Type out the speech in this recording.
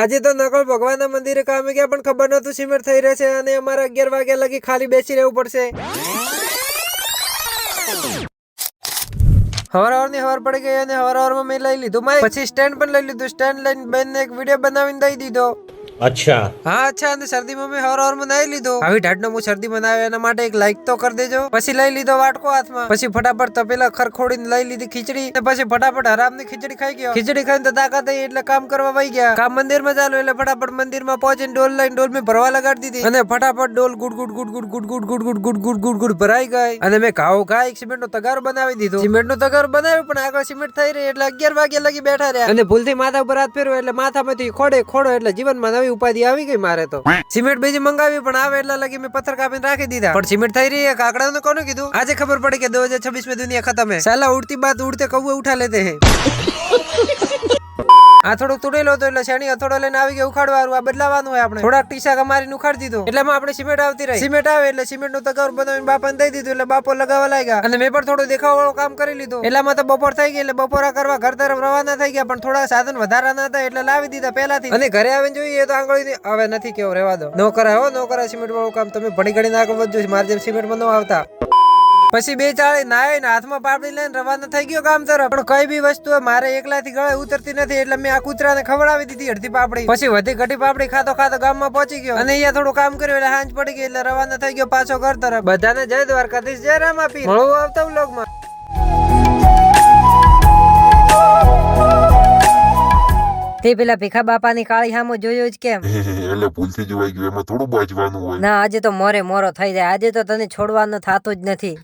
આજે તો નકળ ભગવાનના મંદિરે કામે ગયા પણ ખબર નતું સિમેન્ટ થઈ રહેશે અને અમારે 11 વાગ્યા લગી ખાલી બેસી રહેવું પડશે. હવારની હવાર પડી ગઈ અને હવારમાં મેં લઈ લીધું માઈક, પછી સ્ટેન્ડ પણ લઈ લીધું. સ્ટેન્ડ લઈને બેનને એક વિડીયો બનાવીને દઈ દીધો. અચ્છા હા અચ્છા. અને શરદીમાં મેં હવારમાં નાઈ લીધો. આવી ઢાઢનો હું શરદી બનાવે એના માટે એક લાઈક તો કરી દેજો. પછી લઈ લીધો વાટકો હાથમાં, પછી ફટાફટ તપેલા ખરખોડીને લઈ લીધી ખીચડી, પછી ફટાફટ હરામની ખીચડી ખાઈ ગયો. ખીચડી ખાઈને તો તાકાત આવી એટલે કામ કરવા વહી ગયા. કામ મંદિરમાં ચાલુ એટલે ફટાફટ મંદિરમાં પહોંચીને ડોલ લઈને ડોલ મેં ભરવા લગાડી દીધી અને ફટાફટ ડોલ ગુડ ગુડ ગુડ ગુડ ગુડ ગુડ ગુડ ગુડ ગુડ ગુડ ગુડ ગુડ ભરાઈ ગઈ. અને મેં ઘાવ ઘા એક સિમેન્ટ નો તગારો બનાવી દીધો. સિમેન્ટ નો તગારો બનાવ્યો પણ આગળ સિમેન્ટ થઈ રહી એટલે 11 વાગ્યા લગી બેઠા રહ્યા અને ભૂલથી માથા ઉપર હાથ ફેરવ્યો એટલે માથામાંથી ખોડો એટલે જીવનમાં નવી ઉપાધિ આવી ગઈ મારે તો. સિમેન્ટ બીજી મંગાવી પણ આવે એટલા લગી મેં પથ્થર કાપીને રાખી દીધા. પણ સિમેન્ટ થઈ રહી है. કાકડા ને કોને કીધું? આજે ખબર પડી કે 2026 में दुनिया खत्म है. साला उड़ती बात उड़ते कौवे उठा लेते हैं. આ થોડુંક તૂટેલો હતો એટલે શેણી હથોડો લઈને આવી ગયો ઉખાડવાનું. આ બદલાવાનું હોય આપણે. થોડાક ટીસા મારીને ઉખાડી દીધો એટલેમાં આપણે સિમેન્ટ આવતી રહી. સિમેન્ટ આવે એટલે સિમેન્ટ નું તગાર બનાવીને બાપાને દઈ દીધું એટલે બાપો લગાવવા લાગ્યા અને મેં પણ થોડું દેખાવ વાળું કામ કરી લીધું. એટલામાં તો બપોર થઈ ગઈ એટલે બપોરા કરવા ઘર તરફ રવાના થઈ ગયા. પણ થોડા સાધન વધારા ના હતા એટલે લાવી દીધા પહેલાથી. અને ઘરે આવીને જોઈએ તો આંગળી હવે નથી કેવો રહેવા દો. નો કરાય હો, નો કરાય સિમેન્ટ વાળું કામ. તમે ભણી ઘડીને આગળ વધજો. મારે જેમ સિમેન્ટમાં ન આવતા. પછી બે ચાળી નાય ને હાથમાં પાપડી લઈને રવાના થઈ ગયો કામ તરફ. પણ કઈ બી વસ્તુ મારે એકલાથી ગળે ઉતરતી નથી એટલે મેં આ કૂતરાને ખવડાવી દીધી અડધી પાપડી. પછી વધી ઘટી પાપડી ખાતો ખાતો ગામમાં પહોંચી ગયો અને અહીંયા થોડું કામ કર્યું એટલે હાંજ પડી ગઈ એટલે રવાના થઈ ગયો પાછો ઘર તરફ. બધાને જય દ્વારકાધીશ, જય રામ આપી. મળવું આવતા વ્લોગમાં. તે પેલા ભીખા બાપાની કાળી હામો જોયો જ કેમ? એટલે ભૂલથી જોવાઈ ગયું, એમાં થોડું બાજવાનું હોય. ના આજે તો મોરે મોરો થઈ જાય. આજે તો તને છોડવાનું થતું જ નથી.